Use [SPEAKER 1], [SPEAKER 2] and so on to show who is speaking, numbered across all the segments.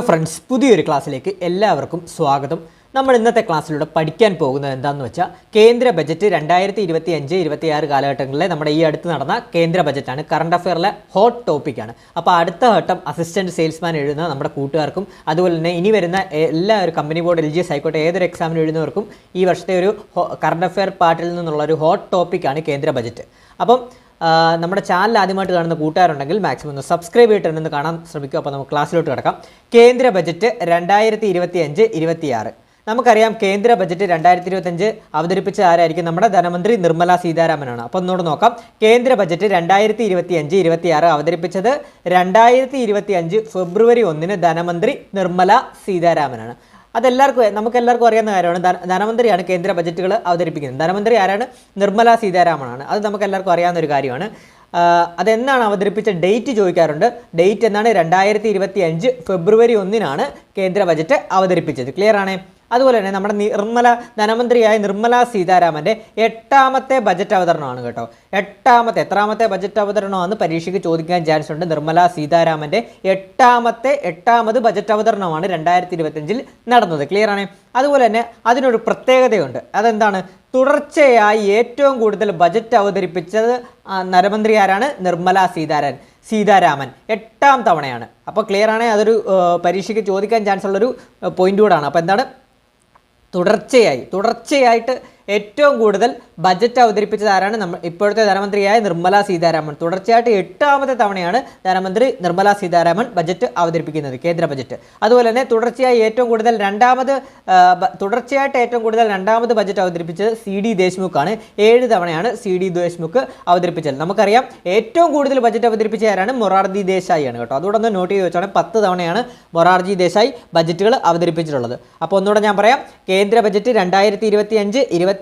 [SPEAKER 1] Friends, പുതിയൊരു ക്ലാസ്സിലേക്ക് എല്ലാവർക്കും സ്വാഗതം. നമ്മൾ ഇന്നത്തെ ക്ലാസ്സിലൂടെ പഠിക്കാൻ പോകുന്നത് എന്താണെന്ന് വെച്ചാൽ കേന്ദ്ര ബജറ്റ് 2025-26 കാലഘട്ടങ്ങളിലെ നമ്മുടെ ഈ അടുത്ത് നടന്ന കേന്ദ്ര ബജറ്റാണ്. കറണ്ട് അഫെയറിലെ ഹോട്ട് ടോപ്പിക്കാണ്. അപ്പോൾ അടുത്ത ഘട്ടം അസിസ്റ്റൻറ്റ് സെയിൽസ്മാൻ എഴുതുന്ന നമ്മുടെ കൂട്ടുകാർക്കും അതുപോലെ തന്നെ ഇനി വരുന്ന എല്ലാ ഒരു കമ്പനി ബോർഡ് LGS ആയിക്കോട്ടെ ഏതൊരു എക്സാമിന് എഴുതുന്നവർക്കും ഈ വർഷത്തെ ഒരു കറണ്ട് അഫെയർ പാർട്ടിൽ നിന്നുള്ള ഒരു ഹോട്ട് ടോപ്പിക്കാണ് കേന്ദ്ര ബജറ്റ്. അപ്പം നമ്മുടെ ചാനൽ ആദ്യമായിട്ട് കാണുന്ന കൂട്ടുകാരുണ്ടെങ്കിൽ മാക്സിമം ഒന്ന് സബ്സ്ക്രൈബ് ചെയ്തിട്ട് കാണാൻ ശ്രമിക്കുക. അപ്പോൾ നമുക്ക് ക്ലാസ്സിലോട്ട് കിടക്കാം. കേന്ദ്ര ബജറ്റ് 2025-26. നമുക്കറിയാം കേന്ദ്ര ബജറ്റ് 2025 അവതരിപ്പിച്ച ആരായിരിക്കും? നമ്മുടെ ധനമന്ത്രി നിർമ്മല സീതാരാമനാണ്. അപ്പോൾ ഒന്നുകൂടെ നോക്കാം. കേന്ദ്ര ബജറ്റ് 2025-26 അവതരിപ്പിച്ചത് 2025 ഫെബ്രുവരി 1 ധനമന്ത്രി നിർമ്മല സീതാരാമനാണ്. നമുക്കെല്ലാവർക്കും അറിയാവുന്ന കാര്യമാണ്. ധനമന്ത്രിയാണ് കേന്ദ്ര ബജറ്റുകൾ അവതരിപ്പിക്കുന്നത്. ധനമന്ത്രി ആരാണ്? നിർമ്മല സീതാരാമനാണ്. അത് നമുക്കെല്ലാവർക്കും അറിയാവുന്ന ഒരു കാര്യമാണ്. അതെന്നാണ് അവതരിപ്പിച്ച ഡേറ്റ് ചോദിക്കാറുണ്ട്. ഡേറ്റ് എന്നാണ്? 2025 ഫെബ്രുവരി 1 കേന്ദ്ര ബജറ്റ് അവതരിപ്പിച്ചത്. ക്ലിയർ ആണ്? അതുപോലെ തന്നെ നമ്മുടെ ധനമന്ത്രിയായ നിർമ്മല സീതാരാമൻ്റെ 8ാമത്തെ ബജറ്റ് അവതരണമാണ് കേട്ടോ. എത്രാമത്തെ ബജറ്റ് അവതരണമാണെന്ന് പരീക്ഷയ്ക്ക് ചോദിക്കാൻ ചാൻസ് ഉണ്ട്. നിർമ്മല സീതാരാമൻ്റെ 8ാമത് ബജറ്റ് അവതരണമാണ് 2025 നടന്നത്. ക്ലിയർ ആണ്? അതുപോലെ തന്നെ അതിനൊരു പ്രത്യേകതയുണ്ട്. അതെന്താണ്? തുടർച്ചയായി ഏറ്റവും കൂടുതൽ ബജറ്റ് അവതരിപ്പിച്ചത് ധനമന്ത്രി ആരാണ്? നിർമ്മല സീതാരാമൻ 8ാം തവണയാണ്. അപ്പോൾ ക്ലിയർ ആണ്? അതൊരു പരീക്ഷയ്ക്ക് ചോദിക്കാൻ ചാൻസ് ഉള്ളൊരു പോയിന്റ് കൂടാണ്. അപ്പോൾ എന്താണ്? തുടർച്ചയായിട്ട് ഏറ്റവും കൂടുതൽ ബജറ്റ് അവതരിപ്പിച്ചത് ആരാണ്? ഇപ്പോഴത്തെ ധനമന്ത്രിയായ നിർമ്മല സീതാരാമൻ. തുടർച്ചയായിട്ട് 8ാമത്തെ തവണയാണ് ധനമന്ത്രി നിർമ്മല സീതാരാമൻ ബജറ്റ് അവതരിപ്പിക്കുന്നത്, കേന്ദ്ര ബജറ്റ്. അതുപോലെ തന്നെ തുടർച്ചയായിട്ട് ഏറ്റവും കൂടുതൽ രണ്ടാമത് ബജറ്റ് അവതരിപ്പിച്ചത് CD ദേശ്മുഖാണ്. 7 തവണയാണ് CD ദേശ്മുഖ് അവതരിപ്പിച്ചത്. നമുക്കറിയാം ഏറ്റവും കൂടുതൽ ബജറ്റ് അവതരിപ്പിച്ച ആരാണ്? മൊറാർജി ദേശായിയാണ് കേട്ടോ. അതുകൂടെ ഒന്ന് നോട്ട് ചെയ്ത് വെച്ചാണ്. 10 തവണയാണ് മൊറാർജി ദേശായി ബജറ്റുകൾ അവതരിപ്പിച്ചിട്ടുള്ളത്. അപ്പോൾ ഒന്നുകൂടെ ഞാൻ പറയാം. കേന്ദ്ര ബജറ്റ് 2025-26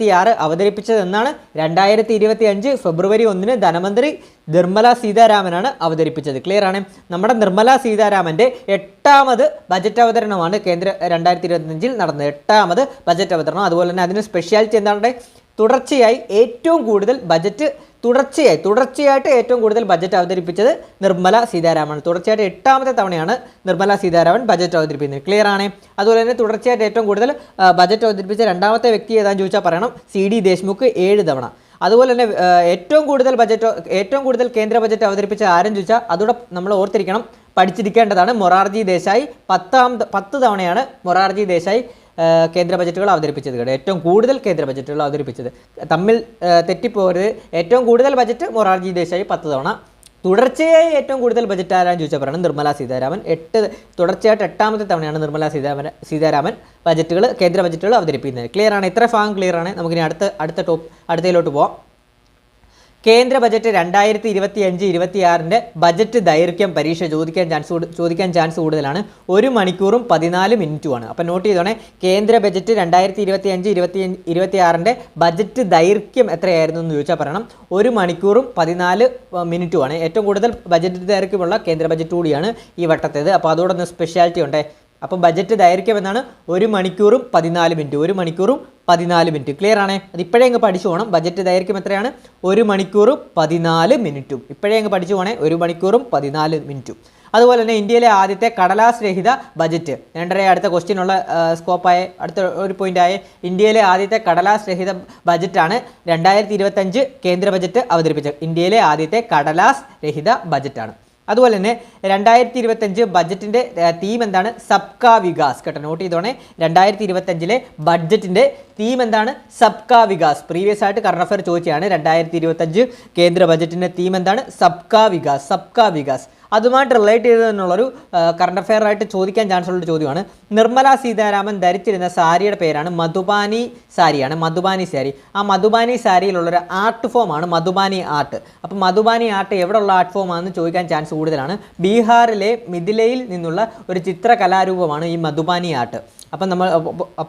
[SPEAKER 1] അവതരിപ്പിച്ചത് എന്നാണ്? 2025 ഫെബ്രുവരി 1 ധനമന്ത്രി നിർമ്മല സീതാരാമനാണ് അവതരിപ്പിച്ചത്. ക്ലിയർ ആണ്? നമ്മുടെ നിർമ്മല സീതാരാമൻ്റെ 8ാമത് ബജറ്റ് അവതരണമാണ് കേന്ദ്ര 2025 നടന്നത്. 8ാമത് ബജറ്റ് അവതരണം. അതുപോലെ തന്നെ അതിന് സ്പെഷ്യാലിറ്റി എന്താണ്? തുടർച്ചയായിട്ട് ഏറ്റവും കൂടുതൽ ബജറ്റ് അവതരിപ്പിച്ചത് നിർമ്മല സീതാരാമൻ. തുടർച്ചയായിട്ട് 8ാമത്തെ തവണയാണ് നിർമ്മല സീതാരാമൻ ബജറ്റ് അവതരിപ്പിക്കുന്നത്. ക്ലിയർ ആണ്? അതുപോലെ തന്നെ തുടർച്ചയായിട്ട് ഏറ്റവും കൂടുതൽ ബജറ്റ് അവതരിപ്പിച്ച രണ്ടാമത്തെ വ്യക്തി ഏതാണെന്ന് ചോദിച്ചാൽ പറയണം. CD ദേശ്മുഖ് 7 തവണ. അതുപോലെ തന്നെ ഏറ്റവും കൂടുതൽ കേന്ദ്ര ബജറ്റ് അവതരിപ്പിച്ച ആരെന്ന് ചോദിച്ചാൽ അതുകൂടെ നമ്മൾ ഓർത്തിരിക്കണം, പഠിച്ചിരിക്കേണ്ടതാണ്. മൊറാർജി ദേശായി 10 തവണയാണ് മൊറാർജി ദേശായി കേന്ദ്ര ബജറ്റുകൾ അവതരിപ്പിച്ചത്. ഏറ്റവും കൂടുതൽ കേന്ദ്ര ബജറ്റുകൾ അവതരിപ്പിച്ചത്. തമ്മിൽ തെറ്റിപ്പോകരുത്. ഏറ്റവും കൂടുതൽ ബജറ്റ് മൊറാർജി ദേശായി 10 തവണ. തുടർച്ചയായി ഏറ്റവും കൂടുതൽ ബജറ്റ് ആരാന്ന് ചോദിച്ചാൽ പറയണം നിർമ്മല സീതാരാമൻ. തുടർച്ചയായിട്ട് 8ാമത്തെ തവണയാണ് നിർമ്മല സീതാരാമൻ കേന്ദ്ര ബജറ്റുകൾ അവതരിപ്പിക്കുന്നത്. ക്ലിയർ ആണ്? ഇത്ര ഭാഗം ക്ലിയർ ആണ്. നമുക്കിനി അടുത്തയിലോട്ട് പോവാം. കേന്ദ്ര ബജറ്റ് 2025-26 ബജറ്റ് ദൈർഘ്യം പരീക്ഷ ചോദിക്കാൻ ചാൻസ് കൂടുതലാണ്. 1 മണിക്കൂറും 14 മിനിറ്റുമാണ്. അപ്പോൾ നോട്ട് ചെയ്തോണേ. കേന്ദ്ര ബജറ്റ് 2025-26 ബജറ്റ് ദൈർഘ്യം എത്രയായിരുന്നു എന്ന് ചോദിച്ചാൽ പറയണം. 1 മണിക്കൂറും 14 മിനിറ്റുമാണ്. ഏറ്റവും കൂടുതൽ ബജറ്റ് ദൈർഘ്യമുള്ള കേന്ദ്ര ബജറ്റ് കൂടിയാണ് ഈ വട്ടത്തേത്. അപ്പോൾ അതോടെ ഒന്ന് സ്പെഷ്യാലിറ്റി ഉണ്ട്. അപ്പോൾ ബജറ്റ് ദൈർഘ്യം എന്നാണ്? 1 മണിക്കൂറും 14 മിനിറ്റ്. 1 മണിക്കൂറും 14 മിനിറ്റ്. ക്ലിയർ ആണ്? അത് ഇപ്പോഴേ അങ്ങ് പഠിച്ചു പോകണം. ബജറ്റ് ദൈർഘ്യം എത്രയാണ്? 1 മണിക്കൂറും 14 മിനിറ്റും. ഇപ്പോഴേ അങ്ങ് പഠിച്ചു പോകണേ. 1 മണിക്കൂറും 14 മിനിറ്റും. അതുപോലെ തന്നെ ഇന്ത്യയിലെ ആദ്യത്തെ കടലാസ് രഹിത ബജറ്റ്. അടുത്ത ക്വസ്റ്റ്യനുള്ള സ്കോപ്പായ അടുത്ത ഒരു പോയിന്റായ ഇന്ത്യയിലെ ആദ്യത്തെ കടലാസ് രഹിത ബജറ്റാണ് 2025 കേന്ദ്ര ബജറ്റ് അവതരിപ്പിച്ചത്. ഇന്ത്യയിലെ ആദ്യത്തെ കടലാസ് രഹിത ബജറ്റാണ്. അതുപോലെ തന്നെ 2025 ബജറ്റിൻ്റെ തീം എന്താണ്? സബ്കാ വികാസ്. കേട്ടോ, നോട്ട് ചെയ്തോണേ. 2025 ബഡ്ജറ്റിൻ്റെ തീം എന്താണ്? സബ്കാ വികാസ്. പ്രീവിയസ് ആയിട്ട് കറണ്ട് അഫെയർ ചോദിച്ചതാണ്. 2025 കേന്ദ്ര ബജറ്റിൻ്റെ തീം എന്താണ്? സബ്കാ വികാസ്. അതുമായിട്ട് റിലേറ്റ് ചെയ്തതെന്നുള്ളൊരു കറണ്ട് അഫെയർ ആയിട്ട് ചോദിക്കാൻ ചാൻസ് ഉള്ളൊരു ചോദ്യമാണ്. നിർമ്മല സീതാരാമൻ ധരിച്ചിരുന്ന സാരിയുടെ പേരാണ് മധുബാനി സാരി. ആ മധുബാനി സാരിയിലുള്ളൊരു ആർട്ട് ഫോമാണ് മധുബാനി ആർട്ട്. അപ്പോൾ മധുബാനി ആർട്ട് എവിടെയുള്ള ആർട്ട് ഫോമാണെന്ന് ചോദിക്കാൻ ചാൻസ് കൂടുതലാണ്. ബീഹാറിലെ മിഥിലയിൽ നിന്നുള്ള ഒരു ചിത്രകലാരൂപമാണ് ഈ മധുബാനി ആർട്ട്. അപ്പോൾ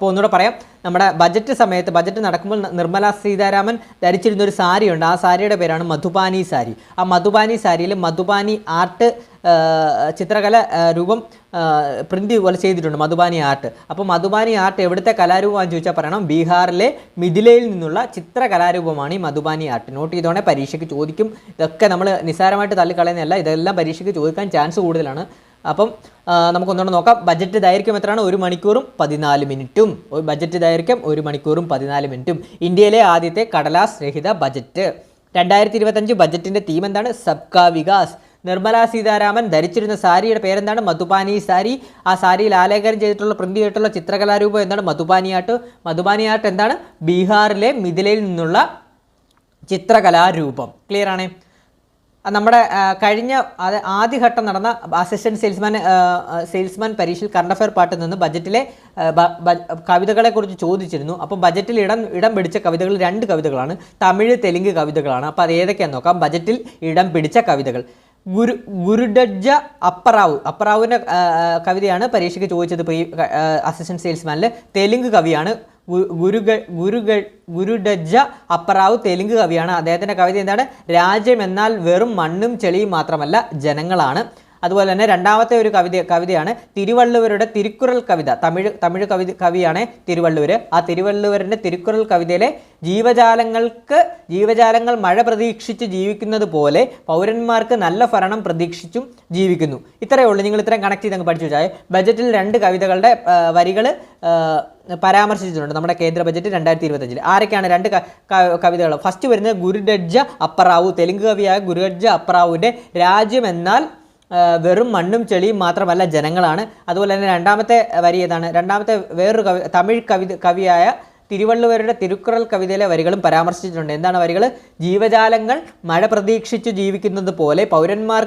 [SPEAKER 1] ഒന്നുകൂടെ പറയാം. നമ്മുടെ ബജറ്റ് നടക്കുമ്പോൾ നിർമ്മല സീതാരാമൻ ധരിച്ചിരുന്ന ഒരു സാരിയുണ്ട്. ആ സാരിയുടെ പേരാണ് മധുബാനി സാരി. ആ മധുബാനി സാരിയിൽ മധുബാനി ആർട്ട് ചിത്രകല രൂപം പ്രിന്റ് പോലെ ചെയ്തിട്ടുണ്ട്, മധുബാനി ആർട്ട്. അപ്പോൾ മധുബാനി ആർട്ട് എവിടുത്തെ കലാരൂപമാണെന്ന് ചോദിച്ചാൽ പറയണം മിഥിലയിൽ നിന്നുള്ള ചിത്രകലാരൂപമാണ് ഈ മധുബാനി ആർട്ട്. നോട്ട് ചെയ്തോണെ, പരീക്ഷയ്ക്ക് ചോദിക്കും. ഇതൊക്കെ നമ്മൾ നിസ്സാരമായിട്ട് തള്ളിക്കളയുന്നതല്ല, ഇതെല്ലാം പരീക്ഷയ്ക്ക് ചോദിക്കാൻ ചാൻസ് കൂടുതലാണ്. അപ്പം നമുക്കൊന്നുകൂടെ നോക്കാം. ബജറ്റ് ദൈർഘ്യം എത്രയാണ്? 1 മണിക്കൂറും 14 മിനിറ്റും. ബജറ്റ് ദൈർഘ്യം 1 മണിക്കൂറും 14 മിനിറ്റും. ഇന്ത്യയിലെ ആദ്യത്തെ കടലാസ് രഹിത ബജറ്റ്. 2025 ബജറ്റിൻ്റെ തീം എന്താണ്? സബ്കാ വികാസ്. നിർമ്മല സീതാരാമൻ ധരിച്ചിരുന്ന സാരിയുടെ പേരെന്താണ്? മധുബാനി സാരി. ആ സാരിയിൽ ആലേഖനം ചെയ്തിട്ടുള്ള പ്രിന്റ് ചെയ്തിട്ടുള്ള ചിത്രകലാരൂപം എന്താണ്? മധുബാനി ആർട്ട്. മധുബാനി ആർട്ട് എന്താണ്? ബീഹാറിലെ മിഥിലയിൽ നിന്നുള്ള ചിത്രകലാരൂപം. ക്ലിയർ ആണ്. നമ്മുടെ കഴിഞ്ഞ ആദ്യഘട്ടം നടന്ന അസിസ്റ്റന്റ് സെയിൽസ്മാൻ പരീക്ഷയിൽ കറണ്ട് അഫയർ പാട്ടിൽ നിന്ന് ബജറ്റിലെ കവിതകളെക്കുറിച്ച് ചോദിച്ചിരുന്നു. അപ്പോൾ ബജറ്റിൽ ഇടം പിടിച്ച കവിതകൾ 2 കവിതകളാണ്, തമിഴ് തെലുങ്ക് കവിതകളാണ്. അപ്പോൾ അത് ഏതൊക്കെയാണെന്ന് നോക്കാം. ബജറ്റിൽ ഇടം പിടിച്ച കവിതകൾ. ഗുരുഡജ്ജ അപ്പറാവുവിൻ്റെ കവിതയാണ് പരീക്ഷയ്ക്ക് ചോദിച്ചത്. അസിസ്റ്റന്റ് സെയിൽസ്മാനിൽ തെലുങ്ക് കവിയാണ് ഗുരുഡജ്ജ അപ്പറാവു. തെലുങ്ക് കവിയാണ്. അദ്ദേഹത്തിൻ്റെ കവിത എന്താണ്? രാജ്യം എന്നാൽ വെറും മണ്ണും ചെളിയും മാത്രമല്ല ജനങ്ങളാണ്. അതുപോലെ തന്നെ രണ്ടാമത്തെ ഒരു കവിതയാണ് തിരുവള്ളുവരുടെ തിരുക്കുറൽ കവിത. തമിഴ് കവിയാണ് തിരുവള്ളുവർ. ആ തിരുവള്ളുവരിൻ്റെ തിരുക്കുറൽ കവിതയിലെ ജീവജാലങ്ങൾ മഴ പ്രതീക്ഷിച്ച് ജീവിക്കുന്നത് പോലെ പൗരന്മാർക്ക് നല്ല ഭരണം പ്രതീക്ഷിച്ചും ജീവിക്കുന്നു. ഇത്രയേ ഉള്ളൂ. നിങ്ങൾ ഇത്രയും കണക്ട് ചെയ്ത് അങ്ങ് പഠിച്ചു വെച്ചാൽ ബജറ്റിൽ 2 കവിതകളുടെ വരികൾ പരാമർശിച്ചിട്ടുണ്ട് നമ്മുടെ കേന്ദ്ര ബജറ്റ് 2025. ആരൊക്കെയാണ് 2 കവിതകൾ? ഫസ്റ്റ് വരുന്നത് ഗുരുഡജ്ജ അപ്പറാവു. തെലുങ്ക് കവിയായ ഗുരുഡജ്ജ അപ്പറാവുവിൻ്റെ രാജ്യം എന്നാൽ വെറും മണ്ണും ചെളിയും മാത്രമല്ല ജനങ്ങളാണ്. അതുപോലെ തന്നെ രണ്ടാമത്തെ വരി ഏതാണ്? രണ്ടാമത്തെ വേറൊരു തമിഴ് കവിയായ തിരുവള്ളുവരുടെ തിരുക്കുറൽ കവിതയിലെ വരികളും പരാമർശിച്ചിട്ടുണ്ട്. എന്താണ് വരികൾ? ജീവജാലങ്ങൾ മഴ പ്രതീക്ഷിച്ചു ജീവിക്കുന്നത് പോലെ പൗരന്മാർ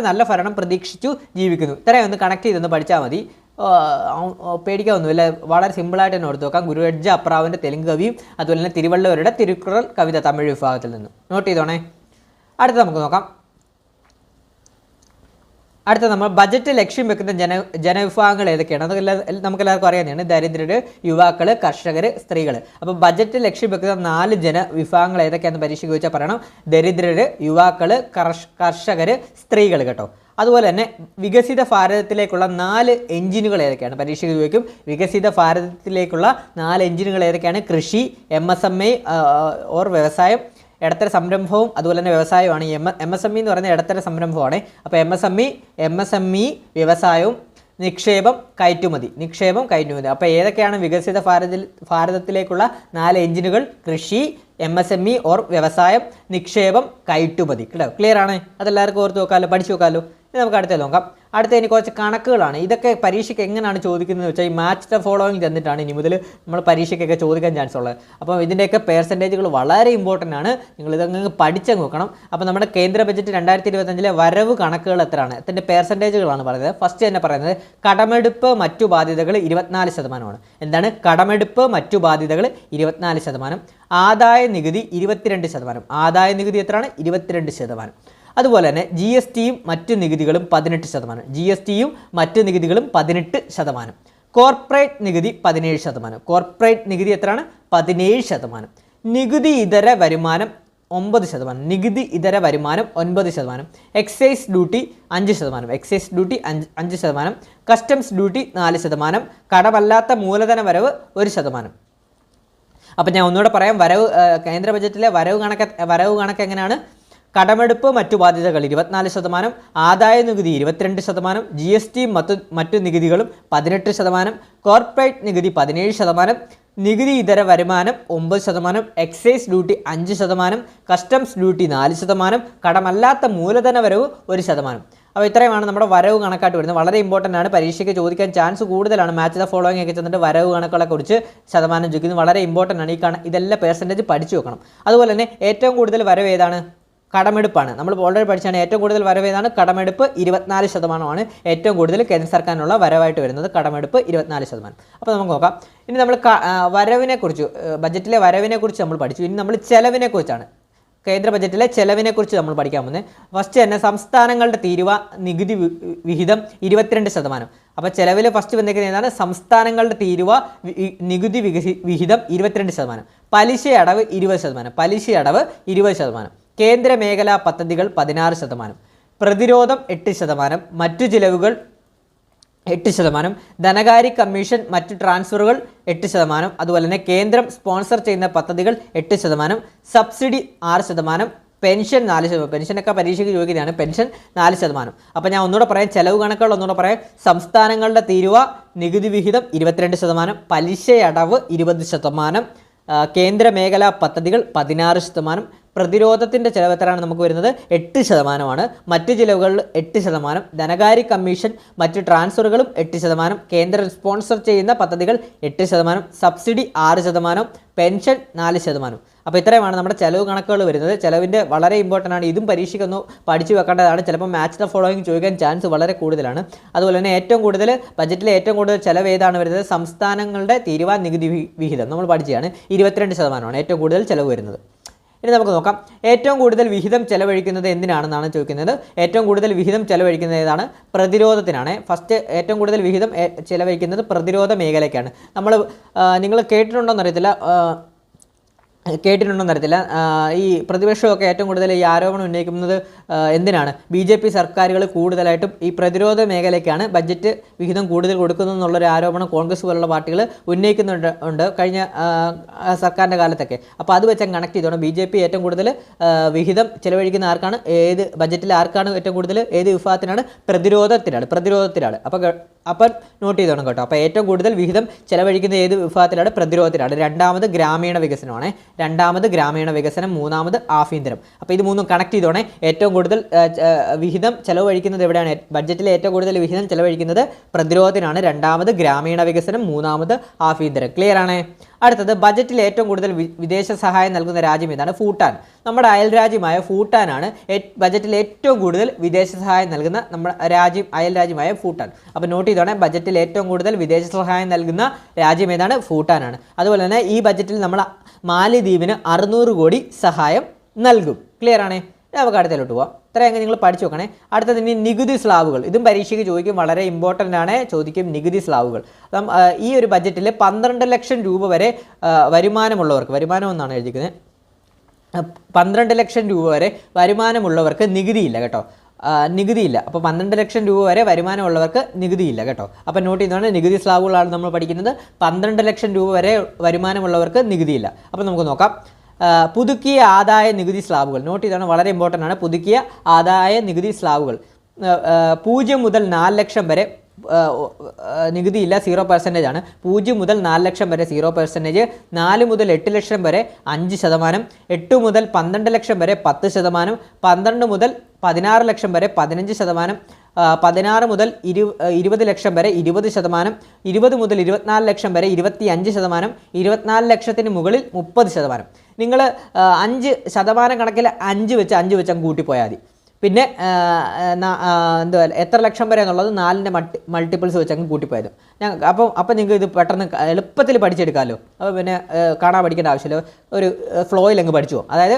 [SPEAKER 1] നല്ല ഭരണം പ്രതീക്ഷിച്ചു ജീവിക്കുന്നു. ഇത്രയും ഒന്ന് കണക്ട് ചെയ്തൊന്ന് പഠിച്ചാൽ മതി. പേടിക്കാവുന്നില്ല, വളരെ സിമ്പിളായിട്ട് തന്നെ ഓർത്ത് നോക്കാം. ഗുരുഡജ്ജ അപ്പറാവിൻ്റെ തെലുങ്ക് കവിയും അതുപോലെ തന്നെ തിരുവള്ളുവരുടെ തിരുക്കുറൽ കവിത തമിഴ് വിഭാഗത്തിൽ നിന്നും നോട്ട് ചെയ്തോണേ. അടുത്ത നമുക്ക് നോക്കാം. അടുത്ത നമ്മൾ ബജറ്റ് ലക്ഷ്യം വെക്കുന്ന ജനവിഭാഗങ്ങൾ ഏതൊക്കെയാണ്? അതെല്ലാം നമുക്കെല്ലാവർക്കും അറിയാവുന്നതാണ്. ദരിദ്രർ, യുവാക്കൾ, കർഷകർ, സ്ത്രീകൾ. അപ്പോൾ ബജറ്റ് ലക്ഷ്യം വെക്കുന്ന 4 ജനവിഭാഗങ്ങൾ ഏതൊക്കെയാണെന്ന് പരീക്ഷയ്ക്ക് ചോദിച്ചാൽ പറയണം. ദരിദ്രർ, യുവാക്കൾ, കർഷകർ, സ്ത്രീകൾ കേട്ടോ. അതുപോലെ തന്നെ വികസിത ഭാരതത്തിലേക്കുള്ള 4 എഞ്ചിനുകൾ ഏതൊക്കെയാണ്? പരീക്ഷയ്ക്ക് ചോദിക്കും. വികസിത ഭാരതത്തിലേക്കുള്ള 4 എഞ്ചിനുകൾ ഏതൊക്കെയാണ്? കൃഷി, MSME ഓർ വ്യവസായം, ഇടത്തര സംരംഭവും അതുപോലെ തന്നെ വ്യവസായമാണ്. MSME എന്ന് പറയുന്നത് ഇടത്തര സംരംഭമാണ്. അപ്പോൾ MSME വ്യവസായവും നിക്ഷേപം കയറ്റുമതി. അപ്പോൾ ഏതൊക്കെയാണ് വികസിത ഭാരതത്തിലേക്കുള്ള 4 എഞ്ചിനുകൾ? കൃഷി, MSME ഓർ വ്യവസായം, നിക്ഷേപം, കയറ്റുമതി. ക്ലിയർ ആണ്? അതെല്ലാവർക്കും ഓർത്ത് നോക്കാമല്ലോ, പഠിച്ചു നോക്കാമല്ലോ. ഇനി നമുക്ക് അടുത്ത നോക്കാം. ഇനി കുറച്ച് കണക്കുകളാണ്. ഇതൊക്കെ പരീക്ഷയ്ക്ക് എങ്ങനെയാണ് ചോദിക്കുന്നത് വെച്ചാൽ ഈ മാച്ച് ദ ഫോളോയിങ് തന്നിട്ടാണ് ഇനി മുതൽ നമ്മൾ പരീക്ഷയ്ക്കൊക്കെ ചോദിക്കാൻ ചാൻസ് ഉള്ളത്. അപ്പോൾ ഇതിൻ്റെയൊക്കെ പെർസെൻറ്റേജുകൾ വളരെ ഇമ്പോർട്ടൻ്റ് ആണ്. നിങ്ങൾ ഇതങ്ങ് പഠിച്ചു നോക്കണം. അപ്പോൾ നമ്മുടെ കേന്ദ്ര ബജറ്റ് 2025 വരവ് കണക്കുകൾ എത്രയാണ്? അതിൻ്റെ പെർസെൻറ്റേജുകളാണ് പറയുന്നത്. ഫസ്റ്റ് തന്നെ പറയുന്നത് കടമെടുപ്പ് മറ്റു ബാധ്യതകൾ 24%. എന്താണ്? കടമെടുപ്പ് മറ്റു ബാധ്യതകൾ 24%. ആദായ നികുതി 22%. ആദായ നികുതി എത്രയാണ്? 22%. അതുപോലെ തന്നെ GSTയും മറ്റു നികുതികളും 18%. കോർപ്പറേറ്റ് നികുതി 17%. കോർപ്പറേറ്റ് നികുതി എത്രയാണ്? 17%. നികുതി ഇതര വരുമാനം 9%. Excise duty 5%. Customs duty 4%. കടമല്ലാത്ത മൂലധന വരവ് 1%. അപ്പം ഞാൻ ഒന്നുകൂടെ പറയാം. കേന്ദ്ര ബജറ്റിലെ വരവ് കണക്ക് എങ്ങനെയാണ്? കടമെടുപ്പ് മറ്റു ബാധ്യതകൾ 24%, ആദായ നികുതി 22%, GST മറ്റു നികുതികളും 18%, കോർപ്പറേറ്റ് നികുതി 17%, നികുതി ഇതര വരുമാനം 9%, എക്സൈസ് ഡ്യൂട്ടി 5%, കസ്റ്റംസ് ഡ്യൂട്ടി 4%, കടമല്ലാത്ത മൂലധന വരവ് 1%. അപ്പോൾ ഇത്രയുമാണ് നമ്മുടെ വരവ് കണക്കായിട്ട് വരുന്നത്. വളരെ ഇമ്പോർട്ടൻ്റ് ആണ്. പരീക്ഷയ്ക്ക് ചോദിക്കാൻ ചാൻസ് കൂടുതലാണ്. മാച്ച് ദ ഫോളോയിങ് ഒക്കെ ചെന്നിട്ട് വരവ് കണക്കുകളെ കുറിച്ച് ശതമാനം ചോദിക്കുന്നത് വളരെ ഇമ്പോർട്ടൻ്റ് ആണ്. ഇതെല്ലാം പെർസെൻറ്റേജ് പഠിച്ചു വെക്കണം. അതുപോലെ തന്നെ ഏറ്റവും കൂടുതൽ വരവ് ഏതാണ്? കടമെടുപ്പാണ്. നമ്മൾ ഓൾറെഡി പഠിച്ചാണ്. ഏറ്റവും കൂടുതൽ വരവ് ഏതാണ്? കടമെടുപ്പ് 24% ഏറ്റവും കൂടുതൽ കേന്ദ്ര സർക്കാരിനുള്ള വരവായിട്ട് വരുന്നത്. കടമെടുപ്പ് 24%. അപ്പോൾ നമുക്ക് നോക്കാം. ഇനി നമ്മൾ വരവിനെക്കുറിച്ച്, ബജറ്റിലെ വരവിനെക്കുറിച്ച് നമ്മൾ പഠിച്ചു. ഇനി നമ്മൾ ചെലവിനെക്കുറിച്ചാണ്, കേന്ദ്ര ബജറ്റിലെ ചെലവിനെക്കുറിച്ച് നമ്മൾ പഠിക്കാൻ പോകുന്നത്. ഫസ്റ്റ് തന്നെ സംസ്ഥാനങ്ങളുടെ തീരുവ നികുതി വിഹിതം 22%. അപ്പോൾ ചെലവിൽ ഫസ്റ്റ് വന്നിരിക്കുന്നത് ഏതാണ്? സംസ്ഥാനങ്ങളുടെ തീരുവ നികുതി വിഹിതം 22%. പലിശ അടവ് 20%. കേന്ദ്ര മേഖലാ പദ്ധതികൾ 16%. പ്രതിരോധം 8%. മറ്റു ചിലവുകൾ 8%. ധനകാര്യ കമ്മീഷൻ മറ്റു ട്രാൻസ്ഫറുകൾ 8%. അതുപോലെ തന്നെ കേന്ദ്രം സ്പോൺസർ ചെയ്യുന്ന പദ്ധതികൾ 8%. സബ്സിഡി 6%. പെൻഷൻ 4%. പെൻഷനൊക്കെ പരീക്ഷയ്ക്ക് ചോദിക്കുന്നതാണ്. പെൻഷൻ 4%. അപ്പോൾ ഞാൻ ഒന്നുകൂടെ പറയാം, ചെലവ് കണക്കുകൾ ഒന്നുകൂടെ പറയാം. സംസ്ഥാനങ്ങളുടെ തീരുവ നികുതി വിഹിതം 22%, പലിശയടവ് 20%, കേന്ദ്ര മേഖലാ പദ്ധതികൾ 16%, പ്രതിരോധത്തിൻ്റെ ചിലവ് എത്രയാണ് നമുക്ക് വരുന്നത് 8%, മറ്റ് ചിലവുകളിൽ 8%, ധനകാര്യ കമ്മീഷൻ മറ്റ് ട്രാൻസ്ഫറുകളും 8%, കേന്ദ്രം സ്പോൺസർ ചെയ്യുന്ന പദ്ധതികൾ 8%, സബ്സിഡി 6%, പെൻഷൻ 4%. അപ്പോൾ ഇത്രയുമാണ് നമ്മുടെ ചിലവ് കണക്കുകൾ വരുന്നത്. ചിലവിൻ്റെ വളരെ ഇമ്പോർട്ടൻ്റ് ആണ്. ഇതും പരീക്ഷയ്ക്കൊന്ന് പഠിച്ചു വെക്കേണ്ടതാണ്. ചിലപ്പോൾ മാച്ച് ദ ഫോളോയിങ് ചോദിക്കാൻ ചാൻസ് വളരെ കൂടുതലാണ്. അതുപോലെ തന്നെ ഏറ്റവും കൂടുതൽ ബജറ്റിലെ ഏറ്റവും കൂടുതൽ ചിലവ് ഏതാണ് വരുന്നത്? സംസ്ഥാനങ്ങളുടെ തീരുവ നികുതി വിഹിതം നമ്മൾ പഠിച്ചതാണ്. 22% ഏറ്റവും കൂടുതൽ ചിലവ് വരുന്നത്. ഇനി നമുക്ക് നോക്കാം, ഏറ്റവും കൂടുതൽ വിഹിതം ചെലവഴിക്കുന്നത് എന്തിനാണെന്നാണ് ചോദിക്കുന്നത്. ഏറ്റവും കൂടുതൽ വിഹിതം ചെലവഴിക്കുന്നത് ഏതാണ്? പ്രതിരോധത്തിനാണ്. ഫസ്റ്റ് ഏറ്റവും കൂടുതൽ വിഹിതം ചെലവഴിക്കുന്നത് പ്രതിരോധ മേഖലയ്ക്കാണ്. നിങ്ങൾ കേട്ടിട്ടുണ്ടോയെന്നറിയത്തില്ല, ഈ പ്രതിപക്ഷമൊക്കെ ഏറ്റവും കൂടുതൽ ഈ ആരോപണം ഉന്നയിക്കുന്നത് എന്തിനാണ്? BJP സർക്കാരുകൾ കൂടുതലായിട്ടും ഈ പ്രതിരോധ മേഖലയ്ക്കാണ് ബഡ്ജറ്റ് വിഹിതം കൂടുതൽ കൊടുക്കുന്നു എന്നുള്ളൊരു ആരോപണം കോൺഗ്രസ് പോലുള്ള പാർട്ടികൾ ഉന്നയിക്കുന്നുണ്ട് കഴിഞ്ഞ സർക്കാരിൻ്റെ കാലത്തൊക്കെ. അപ്പോൾ അത് വെച്ച് കണക്ട് ചെയ്തോണം. BJP ഏറ്റവും കൂടുതൽ വിഹിതം ചിലവഴിക്കുന്ന ആർക്കാണ്? ഏത് ബഡ്ജറ്റിൽ ആർക്കാണ് ഏറ്റവും കൂടുതൽ? ഏത് വിഭാഗത്തിനാണ്? പ്രതിരോധത്തിലാണ്. അപ്പം നോട്ട് ചെയ്തോണം കേട്ടോ. അപ്പോൾ ഏറ്റവും കൂടുതൽ വിഹിതം ചിലവഴിക്കുന്ന ഏത് വിഭാഗത്തിലാണ്? പ്രതിരോധത്തിലാണ്. രണ്ടാമത് ഗ്രാമീണ വികസനമാണ്. ഗ്രാമീണ വികസനം, മൂന്നാമത് ആഭ്യന്തരം. അപ്പോൾ ഇത് മൂന്നും കണക്ട് ചെയ്തോണേ. ഏറ്റവും കൂടുതൽ വിഹിതം ചെലവഴിക്കുന്നത് എവിടെയാണ്? ബഡ്ജറ്റിലെ ഏറ്റവും കൂടുതൽ വിഹിതം ചെലവഴിക്കുന്നത് പ്രതിരോധത്തിനാണ്. രണ്ടാമത് ഗ്രാമീണ വികസനം, മൂന്നാമത് ആഭ്യന്തരം. ക്ലിയർ ആണ്? അടുത്തത്, ബജറ്റിൽ ഏറ്റവും കൂടുതൽ വിദേശ സഹായം നൽകുന്ന രാജ്യം ഏതാണ്? ഭൂട്ടാൻ. നമ്മുടെ അയൽ രാജ്യമായ ഭൂട്ടാനാണ് ബജറ്റിൽ ഏറ്റവും കൂടുതൽ വിദേശ സഹായം നൽകുന്ന നമ്മുടെ അയൽ രാജ്യമായ ഭൂട്ടാൻ. അപ്പോൾ നോട്ട് ചെയ്തോണേ, ബജറ്റിൽ ഏറ്റവും കൂടുതൽ വിദേശ സഹായം നൽകുന്ന രാജ്യം ഏതാണ്? ഭൂട്ടാനാണ്. അതുപോലെ തന്നെ ഈ ബജറ്റിൽ നമ്മൾ മാലിദ്വീപിന് 600 കോടി സഹായം നൽകും. ക്ലിയർ ആണേ? നമുക്ക് അടുത്തതിലോട്ട് പോവാം. ഇത്രയൊക്കെ നിങ്ങൾ പഠിച്ചു നോക്കണേ. അടുത്തത് ഇനി നികുതി സ്ലാബുകൾ. ഇതും പരീക്ഷയ്ക്ക് ചോദിക്കും, വളരെ ഇമ്പോർട്ടൻ്റ് ആണ്. ചോദിക്കും നികുതി സ്ലാബുകൾ. ഈ ഒരു ബജറ്റിൽ 12 ലക്ഷം രൂപ വരെ വരുമാനമുള്ളവർക്ക്, വരുമാനം എന്നാണ് എഴുതിക്കുന്നത്, 12 ലക്ഷം രൂപ വരെ വരുമാനമുള്ളവർക്ക് നികുതിയില്ല കേട്ടോ. നികുതിയില്ല. അപ്പോൾ 12 ലക്ഷം രൂപ വരെ വരുമാനമുള്ളവർക്ക് നികുതിയില്ല കേട്ടോ. അപ്പോൾ നോട്ട് ചെയ്യുന്നതാണ്, നികുതി സ്ലാബുകളാണ് നമ്മൾ പഠിക്കുന്നത്. 12 ലക്ഷം രൂപ വരെ വരുമാനമുള്ളവർക്ക് നികുതിയില്ല. അപ്പോൾ നമുക്ക് നോക്കാം. പുതുക്കിയ ആദായ നികുതി സ്ലാബുകൾ. നോട്ട് ചെയ്താണ്, വളരെ ഇമ്പോർട്ടൻ്റ് ആണ്. പുതുക്കിയ ആദായ നികുതി സ്ലാബുകൾ 0 മുതൽ 4 ലക്ഷം വരെ നികുതിയില്ല, 0% ആണ്. 0 മുതൽ 4 ലക്ഷം വരെ 0%, 4 മുതൽ 8 ലക്ഷം വരെ 5%, 8 മുതൽ 12 ലക്ഷം വരെ 10%, 12 മുതൽ 16 ലക്ഷം വരെ 15%, 16 മുതൽ 20 ലക്ഷം വരെ 20%, 20 മുതൽ 24 ലക്ഷം വരെ 25%, 24 ലക്ഷത്തിന് മുകളിൽ 30%. നിങ്ങൾ 5% കണക്കിൽ 5 വെച്ച് അങ്ങ് കൂട്ടിപ്പോയാൽ മതി. പിന്നെ എന്തുവാ എത്ര ലക്ഷം വരെ എന്നുള്ളത് 4ൻ്റെ മൾട്ടിപ്പിൾസ് വെച്ച് അങ്ങ് കൂട്ടിപ്പോയത്. അപ്പം നിങ്ങൾക്ക് ഇത് പെട്ടെന്ന് എളുപ്പത്തിൽ പഠിച്ചെടുക്കാമല്ലോ. അപ്പോൾ പിന്നെ കാണാൻ പഠിക്കേണ്ട ആവശ്യമില്ല, ഒരു ഫ്ലോയിൽ അങ്ങ് പഠിച്ചു പോകും. അതായത്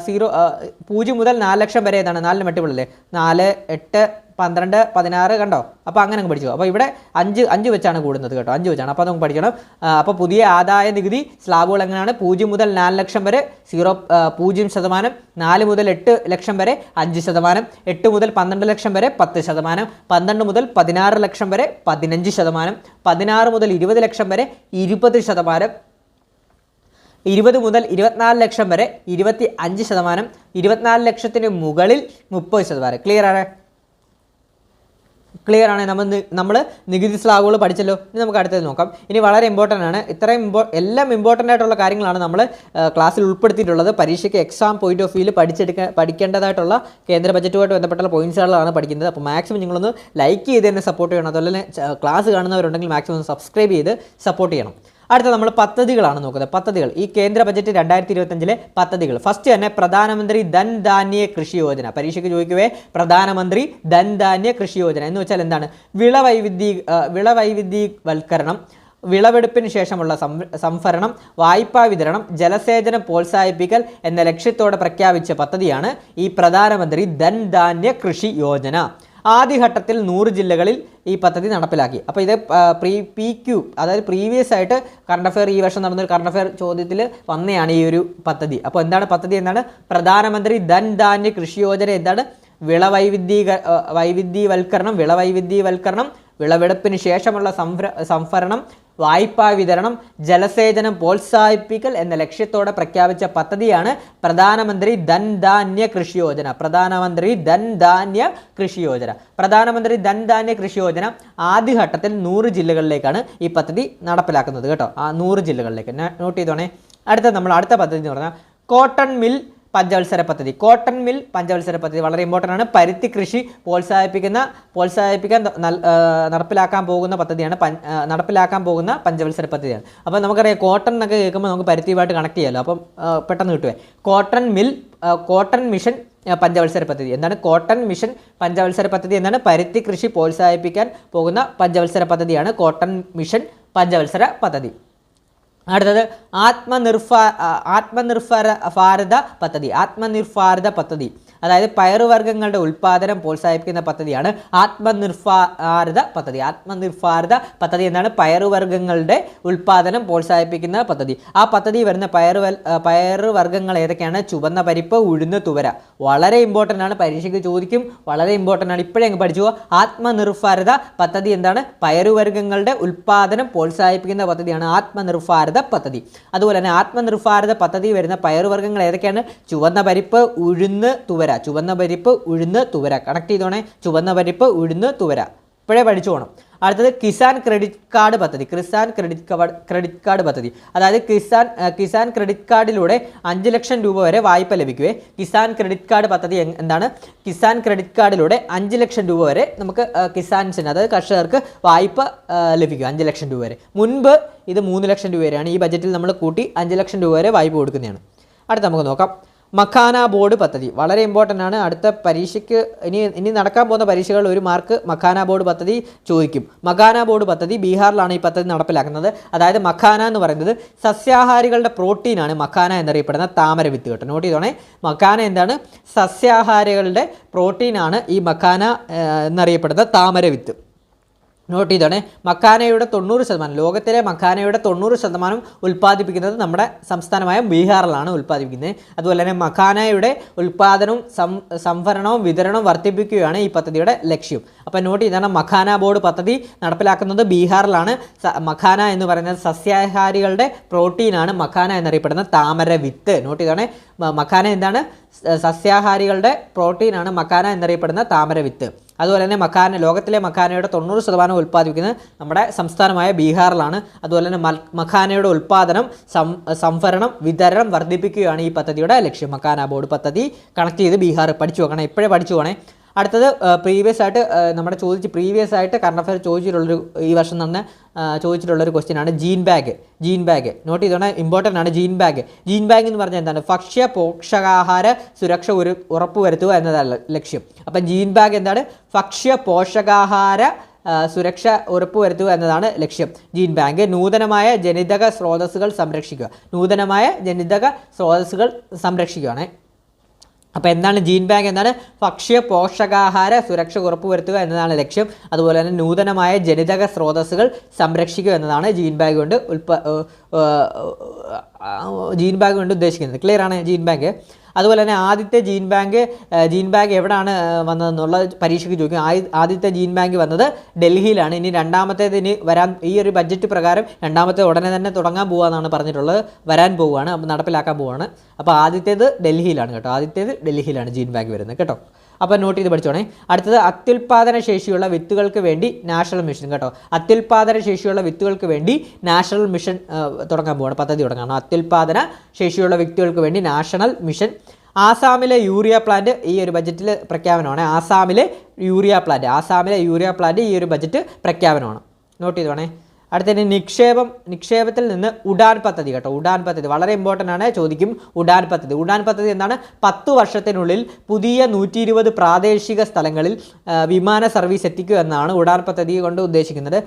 [SPEAKER 1] 0 മുതൽ 4 ലക്ഷം വരെ ഏതാണ്? 4ൻ്റെ മൾട്ടിപ്പിൾ അല്ലേ? 4, 8, 12, 16 കണ്ടോ? അപ്പോൾ അങ്ങനെ അങ്ങ് പഠിച്ചു. അപ്പോൾ ഇവിടെ 5 വെച്ചാണ് കൂടുന്നത് കേട്ടോ, 5 വെച്ചാണ്. അപ്പോൾ നമുക്ക് പഠിക്കണം. അപ്പോൾ പുതിയ ആദായ നികുതി സ്ലാബുകൾ എങ്ങനെയാണ്? 0 മുതൽ 4 ലക്ഷം വരെ 0%, 4 മുതൽ 8 ലക്ഷം വരെ 5%, 8 മുതൽ 12 ലക്ഷം വരെ 10%, 12 മുതൽ 16 ലക്ഷം വരെ 15%, 16 മുതൽ 20 ലക്ഷം വരെ 20%, 20 മുതൽ 24 ലക്ഷം വരെ 25%, 24 ലക്ഷത്തിന് മുകളിൽ 30%. ക്ലിയർ ആണ്? നമ്മൾ നികുതി സ്ലാബുകൾ പഠിച്ചല്ലോ. ഇനി നമുക്ക് അടുത്തത് നോക്കാം. ഇനി വളരെ ഇമ്പോർട്ടൻ്റ് ആണ്. ഇത്രയും എല്ലാം ഇമ്പോർട്ടൻ്റ് ആയിട്ടുള്ള കാര്യങ്ങളാണ് നമ്മൾ ക്ലാസ്സിൽ ഉൾപ്പെടുത്തിയിട്ടുള്ളത്. പരീക്ഷയ്ക്ക് എക്സാം പോയിന്റ് ഓഫ് വ്യൂവിൽ പഠിക്കേണ്ടതായിട്ടുള്ള കേന്ദ്ര ബജറ്റുമായിട്ട് ബന്ധപ്പെട്ടുള്ള പോയിന്റ്സുകളാണ് പഠിക്കുന്നത്. അപ്പോൾ മാക്സിമം നിങ്ങളൊന്ന് ലൈക്ക് ചെയ്ത് തന്നെ സപ്പോർട്ട് ചെയ്യണം. അതുപോലെ തന്നെ ക്ലാസ് കാണുന്നവരുണ്ടെങ്കിൽ മാക്സിമം ഒന്ന് സബ്സ്ക്രൈബ് ചെയ്ത് സപ്പോർട്ട് ചെയ്യണം. അടുത്ത നമ്മൾ പദ്ധതികളാണ് നോക്കുന്നത്. പദ്ധതികൾ, ഈ കേന്ദ്ര ബജറ്റ് 2025 പദ്ധതികൾ. ഫസ്റ്റ് തന്നെ പ്രധാനമന്ത്രി ധൻ ധാന്യ കൃഷി യോജന. പരീക്ഷയ്ക്ക് ചോദിക്കുവേ, പ്രധാനമന്ത്രി ധൻ ധാന്യ കൃഷി യോജന എന്ന് വെച്ചാൽ എന്താണ്? വിളവൈവിധ്യവൽക്കരണം, വിളവെടുപ്പിന് ശേഷമുള്ള സംഭരണം, വായ്പാ വിതരണം, ജലസേചനം പ്രോത്സാഹിപ്പിക്കൽ എന്ന ലക്ഷ്യത്തോടെ പ്രഖ്യാപിച്ച പദ്ധതിയാണ് ഈ പ്രധാനമന്ത്രി ധൻ ധാന്യ കൃഷി യോജന. ആദ്യഘട്ടത്തിൽ 100 ജില്ലകളിൽ ഈ പദ്ധതി നടപ്പിലാക്കി. അപ്പോൾ ഇത് PQ, അതായത് പ്രീവിയസ് ആയിട്ട് കറണ്ട് അഫെയർ, ഈ വർഷം നടന്നൊരു കറണ്ട് അഫെയർ ചോദ്യത്തിൽ വന്നതാണ് ഈ ഒരു പദ്ധതി. അപ്പോൾ എന്താണ് പദ്ധതി? എന്താണ്? പ്രധാനമന്ത്രി ധൻ ധാന്യ കൃഷി യോജന എന്താണ്? വിളവൈവിധ്യവൽക്കരണം, വിളവെടുപ്പിന് ശേഷമുള്ള സംഭരണം, വായ്പാ വിതരണം, ജലസേചനം പ്രോത്സാഹിപ്പിക്കൽ എന്ന ലക്ഷ്യത്തോടെ പ്രഖ്യാപിച്ച പദ്ധതിയാണ് പ്രധാനമന്ത്രി ധൻധാന്യ കൃഷി യോജന. പ്രധാനമന്ത്രി ധൻധാന്യ കൃഷി യോജന ആദ്യഘട്ടത്തിൽ 100 ജില്ലകളിലേക്കാണ് ഈ പദ്ധതി നടപ്പിലാക്കുന്നത് കേട്ടോ. 100 ജില്ലകളിലേക്ക് നോട്ട് ചെയ്തോണേ. അടുത്ത പദ്ധതി എന്ന് പറഞ്ഞാൽ കോട്ടൺ മിൽ പഞ്ചവത്സര പദ്ധതി വളരെ ഇമ്പോർട്ടൻ്റ് ആണ്. പരുത്തി കൃഷി പ്രോത്സാഹിപ്പിക്കാൻ നടപ്പിലാക്കാൻ പോകുന്ന പഞ്ചവത്സര പദ്ധതിയാണ്. അപ്പോൾ നമുക്കറിയാം കോട്ടൺ എന്നൊക്കെ കേൾക്കുമ്പോൾ നമുക്ക് പരുത്തിയുമായിട്ട് കണക്ട് ചെയ്യാമല്ലോ. അപ്പം പെട്ടെന്ന് കിട്ടുവേ. കോട്ടൺ മിഷൻ പഞ്ചവത്സര പദ്ധതി എന്താണ്? കോട്ടൺ മിഷൻ പഞ്ചവത്സര പദ്ധതി എന്താണ്? പരുത്തി കൃഷി പ്രോത്സാഹിപ്പിക്കാൻ പോകുന്ന പഞ്ചവത്സര പദ്ധതിയാണ് കോട്ടൺ മിഷൻ പഞ്ചവത്സര പദ്ധതി. അടുത്തത് ആത്മനിർഭർ ഭാരത പദ്ധതി. അതായത് പയറുവർഗ്ഗങ്ങളുടെ ഉൽപ്പാദനം പ്രോത്സാഹിപ്പിക്കുന്ന പദ്ധതിയാണ് ആത്മനിർഭർ പദ്ധതി എന്താണ്? പയറുവർഗ്ഗങ്ങളുടെ ഉൽപ്പാദനം പ്രോത്സാഹിപ്പിക്കുന്ന പദ്ധതി. ആ പദ്ധതി വരുന്ന പയറുവർഗ്ഗങ്ങൾ ഏതൊക്കെയാണ്? ചുവന്ന പരിപ്പ്, ഉഴുന്ന്, തുവര. വളരെ ഇമ്പോർട്ടൻ്റ് ആണ്, പരീക്ഷയ്ക്ക് ചോദിക്കും. വളരെ ഇമ്പോർട്ടൻ്റ് ആണ്, ഇപ്പോഴേ അങ്ങ് പഠിച്ചു. ആത്മനിർഭർ പദ്ധതി എന്താണ്? പയറുവർഗ്ഗങ്ങളുടെ ഉൽപ്പാദനം പ്രോത്സാഹിപ്പിക്കുന്ന പദ്ധതിയാണ് ആത്മനിർഭർ പദ്ധതി. അതുപോലെ തന്നെ ആത്മനിർഭർ പദ്ധതി വരുന്ന പയറുവർഗ്ഗങ്ങൾ ഏതൊക്കെയാണ്? ചുവന്ന പരിപ്പ്, ഉഴുന്ന്, തുവര. കണക്ട് ചെയ്തോണേ. ചുവന്ന പരിപ്പ്, ഉഴുന്ന്, തുവര. ഇപ്പോഴേ പഠിച്ചു പോകണം. അടുത്തത് കിസാൻ ക്രെഡിറ്റ് കാർഡ് പദ്ധതി. അതായത് കിസാൻ ക്രെഡിറ്റ് കാർഡിലൂടെ 5 ലക്ഷം രൂപ വരെ വായ്പ ലഭിക്കുവേ. കിസാൻ ക്രെഡിറ്റ് കാർഡ് പദ്ധതി എന്താണ്? കിസാൻ ക്രെഡിറ്റ് കാർഡിലൂടെ 5 ലക്ഷം രൂപ വരെ നമുക്ക് കിസാൻസിന്, അതായത് കർഷകർക്ക് വായ്പ ലഭിക്കും. 5 ലക്ഷം രൂപ വരെ. മുൻപ് ഇത് 3 ലക്ഷം രൂപ വരെയാണ്. ഈ ബജറ്റിൽ നമ്മൾ കൂട്ടി 5 ലക്ഷം രൂപ വരെ വായ്പ കൊടുക്കുന്നതാണ്. അടുത്ത നമുക്ക് നോക്കാം. മഖാന ബോർഡ് പദ്ധതി വളരെ ഇമ്പോർട്ടൻ്റ് ആണ്. അടുത്ത പരീക്ഷയ്ക്ക് ഇനി നടക്കാൻ പോകുന്ന പരീക്ഷകളിൽ 1 മാർക്ക് മഖാന ബോർഡ് പദ്ധതി ചോദിക്കും. മഖാന ബോർഡ് പദ്ധതി ബീഹാറിലാണ് ഈ പദ്ധതി നടപ്പിലാക്കുന്നത്. അതായത് മഖാന എന്ന് പറയുന്നത് സസ്യാഹാരികളുടെ പ്രോട്ടീനാണ് മഖാന എന്നറിയപ്പെടുന്ന താമര വിത്ത് കേട്ടോ. നോട്ട് ചെയ്തോണേ. മഖാന എന്താണ്? സസ്യാഹാരികളുടെ പ്രോട്ടീനാണ് ഈ മഖാന എന്നറിയപ്പെടുന്ന താമര വിത്ത്. നോട്ട് ചെയ്തോണേ. മഖാനയുടെ 90%, ലോകത്തിലെ മഖാനയുടെ 90% ഉൽപ്പാദിപ്പിക്കുന്നത് നമ്മുടെ സംസ്ഥാനമായ ബീഹാറിലാണ് ഉൽപ്പാദിപ്പിക്കുന്നത്. അതുപോലെ തന്നെ മഖാനയുടെ ഉൽപ്പാദനവും സംഭരണവും വിതരണവും വർദ്ധിപ്പിക്കുകയാണ് ഈ പദ്ധതിയുടെ ലക്ഷ്യം. അപ്പോൾ നോട്ട് ചെയ്താണ്, മഖാന ബോർഡ് പദ്ധതി നടപ്പിലാക്കുന്നത് ബീഹാറിലാണ്. മഖാന എന്ന് പറയുന്നത് സസ്യാഹാരികളുടെ പ്രോട്ടീനാണ് മഖാന എന്നറിയപ്പെടുന്ന താമര വിത്ത്. നോട്ട് ചെയ്താണ്, മഖാന എന്താണ്? സസ്യാഹാരികളുടെ പ്രോട്ടീനാണ് മഖാന എന്നറിയപ്പെടുന്ന താമര വിത്ത്. അതുപോലെ തന്നെ ലോകത്തിലെ മഖാനയുടെ 90% ഉൽപ്പാദിപ്പിക്കുന്നത് നമ്മുടെ സംസ്ഥാനമായ ബീഹാറിലാണ്. അതുപോലെ തന്നെ മഖാനയുടെ ഉൽപ്പാദനം, സംഭരണം, വിതരണം വർദ്ധിപ്പിക്കുകയാണ് ഈ പദ്ധതിയുടെ ലക്ഷ്യം. മഖാന ബോർഡ് പദ്ധതി കണക്ട് ചെയ്ത് ബീഹാർ പഠിച്ചു നോക്കണം. ഇപ്പോഴേ പഠിച്ചു പോകണേ. അടുത്തത് പ്രീവിയസ് ആയിട്ട് കറണ്ട് അഫയർ ഈ വർഷം തന്നെ ചോദിച്ചിട്ടുള്ളൊരു ക്വസ്റ്റ്യൻ ആണ് ജീൻ ബാഗ്. നോട്ട് ചെയ്തോണേ, ഇമ്പോർട്ടൻ്റ് ആണ് ജീൻ ബാഗ് എന്ന് പറഞ്ഞാൽ എന്താണ്? ഭക്ഷ്യ പോഷകാഹാര സുരക്ഷ ഉറപ്പുവരുത്തുക എന്നതാണ് ലക്ഷ്യം. അപ്പം ജീൻ ബാഗ് എന്താണ്? ഭക്ഷ്യ പോഷകാഹാര സുരക്ഷ ഉറപ്പുവരുത്തുക എന്നതാണ് ലക്ഷ്യം. ജീൻ ബാങ്ക് നൂതനമായ ജനിതക സ്രോതസ്സുകൾ സംരക്ഷിക്കുകയാണ്. അപ്പോൾ എന്താണ് ജീൻ ബാങ്ക്? എന്താണ്? ഭക്ഷ്യ പോഷകാഹാര സുരക്ഷ ഉറപ്പുവരുത്തുക എന്നതാണ് ലക്ഷ്യം. അതുപോലെ തന്നെ നൂതനമായ ജനിതക സ്രോതസ്സുകൾ സംരക്ഷിക്കുക എന്നതാണ് ജീൻ ബാങ്ക് കൊണ്ട് ഉദ്ദേശിക്കുന്നത്. ക്ലിയർ ആണ് ജീൻ ബാങ്ക്. അതുപോലെ തന്നെ ആദ്യത്തെ ജീൻ ബാങ്ക് എവിടെയാണ് വന്നതെന്നുള്ള പരീക്ഷയ്ക്ക് ചോദിക്കും. ആദ്യത്തെ ജീൻ ബാങ്ക് വന്നത് ഡൽഹിയിലാണ്. ഇനി രണ്ടാമത്തേതിന് ഈ ഒരു ബഡ്ജറ്റ് പ്രകാരം രണ്ടാമത്തെ ഉടനെ തന്നെ തുടങ്ങാൻ പോകാമെന്നാണ് പറഞ്ഞിട്ടുള്ളത്. വരാൻ പോവുകയാണ്, അപ്പോൾ നടപ്പിലാക്കാൻ പോവുകയാണ്. അപ്പോൾ ആദ്യത്തേത് ഡൽഹിയിലാണ് കേട്ടോ. ജീൻ ബാങ്ക് വരുന്നത് കേട്ടോ. അപ്പോൾ നോട്ട് ചെയ്ത് പഠിച്ചോണേ. അടുത്തത് അത്യുൽപാദന ശേഷിയുള്ള വിത്തുകൾക്ക് വേണ്ടി നാഷണൽ മിഷൻ കേട്ടോ. അത്യുൽപാദന ശേഷിയുള്ള വിത്തുകൾക്ക് വേണ്ടി നാഷണൽ മിഷൻ തുടങ്ങാൻ പോവാണ്, പദ്ധതി തുടങ്ങാണ്. അത്യുൽപാദന ശേഷിയുള്ള വിത്തുകൾക്ക് വേണ്ടി നാഷണൽ മിഷൻ. ആസാമിലെ യൂറിയ പ്ലാന്റ് ഈ ഒരു ബജറ്റിൽ പ്രഖ്യാപനമാണ്. ആസാമിലെ യൂറിയ പ്ലാന്റ് ഈ ഒരു ബജറ്റ് പ്രഖ്യാപനമാണ്. നോട്ട് ചെയ്തോണേ. അടുത്തതിന് നിക്ഷേപത്തിൽ നിന്ന് ഉഡാൻ പദ്ധതി കേട്ടോ. ഉഡാൻ പദ്ധതി വളരെ ഇമ്പോർട്ടൻ്റ് ആണ്, ചോദിക്കും. ഉഡാൻ പദ്ധതി എന്താണ്? 10 വർഷത്തിനുള്ളിൽ പുതിയ 120 പ്രാദേശിക സ്ഥലങ്ങളിൽ വിമാന സർവീസ് എത്തിക്കുക എന്നാണ് ഉഡാൻ പദ്ധതി കൊണ്ട് ഉദ്ദേശിക്കുന്നത്.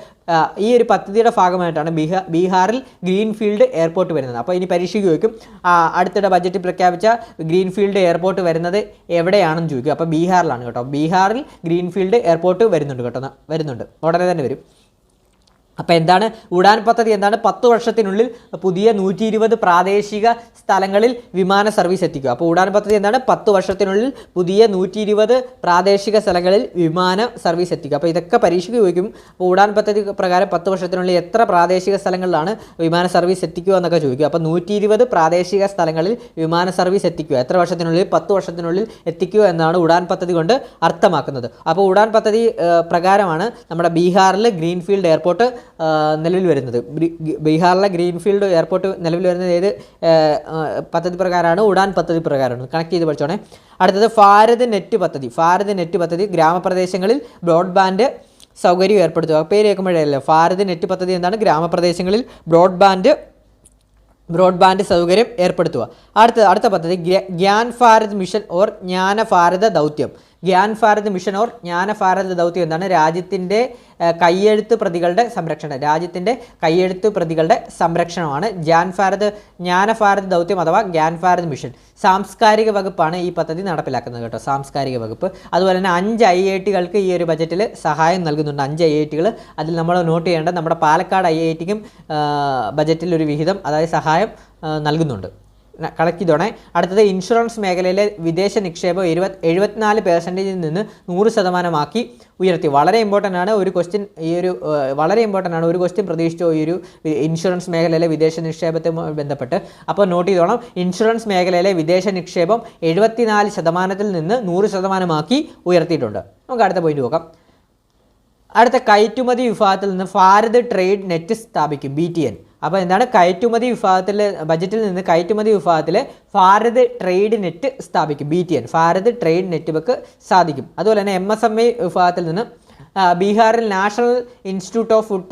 [SPEAKER 1] ഈ ഒരു പദ്ധതിയുടെ ഭാഗമായിട്ടാണ് ബീഹാറിൽ ഗ്രീൻഫീൽഡ് എയർപോർട്ട് വരുന്നത്. അപ്പോൾ ഇനി പരീക്ഷയ്ക്ക് ചോദിക്കും, അടുത്തിടെ ബജറ്റിൽ പ്രഖ്യാപിച്ച ഗ്രീൻഫീൽഡ് എയർപോർട്ട് വരുന്നത് എവിടെയാണെന്ന് ചോദിക്കും. അപ്പോൾ ബീഹാറിലാണ് കേട്ടോ. ബീഹാറിൽ ഗ്രീൻഫീൽഡ് എയർപോർട്ട് വരുന്നുണ്ട്. ഉടനെ തന്നെ വരും. അപ്പോൾ എന്താണ് ഉഡാൻ പദ്ധതി? എന്താണ് 10 വർഷത്തിനുള്ളിൽ പുതിയ 120 പ്രാദേശിക സ്ഥലങ്ങളിൽ വിമാന സർവീസ് എത്തിക്കുക. അപ്പോൾ ഉഡാൻ പദ്ധതി എന്താണ്? 10 വർഷത്തിനുള്ളിൽ പുതിയ 120 പ്രാദേശിക സ്ഥലങ്ങളിൽ വിമാന സർവീസ് എത്തിക്കുക. അപ്പോൾ ഇതൊക്കെ പരീക്ഷയ്ക്ക് ചോദിക്കും. അപ്പോൾ ഉഡാൻ പദ്ധതി പ്രകാരം 10 വർഷത്തിനുള്ളിൽ എത്ര പ്രാദേശിക സ്ഥലങ്ങളിലാണ് വിമാന സർവീസ് എത്തിക്കുക എന്നൊക്കെ ചോദിക്കും. അപ്പോൾ 120 പ്രാദേശിക സ്ഥലങ്ങളിൽ വിമാന സർവീസ് എത്തിക്കുക. എത്ര വർഷത്തിനുള്ളിൽ? 10 വർഷത്തിനുള്ളിൽ എത്തിക്കുക എന്നാണ് ഉഡാൻ പദ്ധതി കൊണ്ട് അർത്ഥമാക്കുന്നത്. അപ്പോൾ ഉഡാൻ പദ്ധതി പ്രകാരമാണ് നമ്മുടെ ബീഹാറിൽ ഗ്രീൻഫീൽഡ് എയർപോർട്ട് നിലവിൽ വരുന്നത്. ബീഹാറിലെ ഗ്രീൻഫീൽഡ് എയർപോർട്ട് നിലവിൽ വരുന്നത് ഏത് പദ്ധതി പ്രകാരമാണ്? ഉഡാൻ പദ്ധതി പ്രകാരമാണ്. കണക്ട് ചെയ്ത് പഠിച്ചോണേ. അടുത്തത് ഭാരത് നെറ്റ് പദ്ധതി. ഭാരത് നെറ്റ് പദ്ധതി ഗ്രാമപ്രദേശങ്ങളിൽ ബ്രോഡ്ബാൻഡ് സൗകര്യം ഏർപ്പെടുത്തുക. പേര് കേൾക്കുമ്പോഴല്ലേ ഭാരത് നെറ്റ് പദ്ധതി എന്താണ്? ഗ്രാമപ്രദേശങ്ങളിൽ ബ്രോഡ്ബാൻഡ് സൗകര്യം ഏർപ്പെടുത്തുക. അടുത്ത പദ്ധതി ഗ്യാൻ ഭാരത് മിഷൻ ഓർ ജ്ഞാന ഭാരത ദൗത്യം. ഗ്യാൻ ഭാരത് മിഷൻ ഓർ ജ്ഞാന ഭാരത് ദൗത്യം എന്താണ്? രാജ്യത്തിൻ്റെ കയ്യെഴുത്ത് പ്രതികളുടെ സംരക്ഷണമാണ് ജ്ഞാന ഭാരത് ദൗത്യം അഥവാ ഗ്യാൻ ഭാരത് മിഷൻ. സാംസ്കാരിക വകുപ്പാണ് ഈ പദ്ധതി നടപ്പിലാക്കുന്നത് കേട്ടോ, സാംസ്കാരിക വകുപ്പ്. അതുപോലെ തന്നെ 5 IITകൾക്ക് ഈ ഒരു ബജറ്റിൽ സഹായം നൽകുന്നുണ്ട്. 5 IITകൾ. അതിൽ നമ്മൾ നോട്ട് ചെയ്യേണ്ടത് നമ്മുടെ പാലക്കാട് IITക്കും ബജറ്റിൽ ഒരു വിഹിതം, അതായത് സഹായം നൽകുന്നുണ്ട്. കളക്ട് ചെയ്തോണേ. അടുത്തത് ഇൻഷുറൻസ് മേഖലയിലെ വിദേശ നിക്ഷേപം 74% നിന്ന് 100% ഉയർത്തി. വളരെ ഇമ്പോർട്ടൻ്റ് ആണ് ഒരു ക്വസ്റ്റ്യൻ. ഒരു ക്വസ്റ്റ്യൻ പ്രതീക്ഷിച്ചോ ഈ ഒരു ഇൻഷുറൻസ് മേഖലയിലെ വിദേശ നിക്ഷേപത്തുമായി ബന്ധപ്പെട്ട്. അപ്പോൾ നോട്ട് ചെയ്തോണം, ഇൻഷുറൻസ് മേഖലയിലെ വിദേശ നിക്ഷേപം 74% നിന്ന് 100% ഉയർത്തിയിട്ടുണ്ട്. നമുക്ക് അടുത്ത പോയിന്റ് നോക്കാം. അടുത്ത കയറ്റുമതി വിഭാഗത്തിൽ നിന്ന് ഭാരത് ട്രേഡ് നെറ്റ് സ്ഥാപിക്കും, BTN. അപ്പോൾ എന്താണ്? കയറ്റുമതി വിഭാഗത്തിൽ ബജറ്റിൽ നിന്ന് കയറ്റുമതി വിഭാഗത്തിൽ ഭാരത് ട്രേഡ് നെറ്റ് സ്ഥാപിക്കും, BTN. ഭാരത് ട്രേഡ് നെറ്റ്വർക്ക് സാധിക്കും. അതുപോലെ തന്നെ MSME വിഭാഗത്തിൽ നിന്ന് ബീഹാറിൽ national institute of food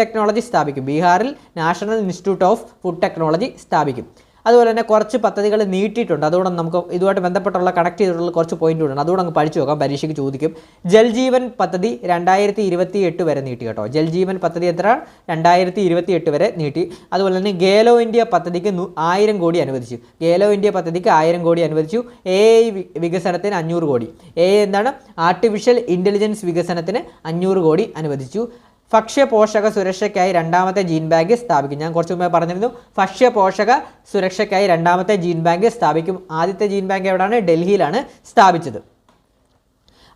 [SPEAKER 1] technology സ്ഥാപിക്കും. അതുപോലെ തന്നെ കുറച്ച് പദ്ധതികൾ നീട്ടിയിട്ടുണ്ട്. അതുകൊണ്ട് നമുക്ക് ഇതുമായിട്ട് ബന്ധപ്പെട്ടുള്ള കണക്ട് ചെയ്തിട്ടുള്ള കുറച്ച് പോയിന്റുകളുണ്ട്. അതുകൊണ്ട് നമുക്ക് പഠിച്ചു നോക്കാം, പരീക്ഷയ്ക്ക് ചോദിക്കും. ജൽജീവൻ പദ്ധതി 2028 വരെ നീട്ടി കേട്ടോ. ജൽജീവൻ പദ്ധതി എത്ര? 2028 വരെ നീട്ടി. അതുപോലെ തന്നെ ഗേലോ ഇന്ത്യ പദ്ധതിക്ക് 1000 കോടി അനുവദിച്ചു. ഗേലോ ഇന്ത്യ പദ്ധതിക്ക് 1000 കോടി അനുവദിച്ചു. AI വികസനത്തിന് 500 കോടി. AI എന്താണ്? ആർട്ടിഫിഷ്യൽ ഇൻ്റലിജൻസ് വികസനത്തിന് 500 കോടി അനുവദിച്ചു. ഭക്ഷ്യപോഷക സുരക്ഷയ്ക്കായി 2ാമത്തെ ജീൻ ബാങ്ക് സ്ഥാപിക്കും. ഞാൻ കുറച്ച് മുമ്പേ പറഞ്ഞിരുന്നു, ഭക്ഷ്യപോഷക സുരക്ഷയ്ക്കായി 2ാമത്തെ ജീൻ ബാങ്ക് സ്ഥാപിക്കും. ആദ്യത്തെ ജീൻ ബാങ്ക് എവിടെയാണ്? ഡൽഹിയിലാണ് സ്ഥാപിച്ചത്.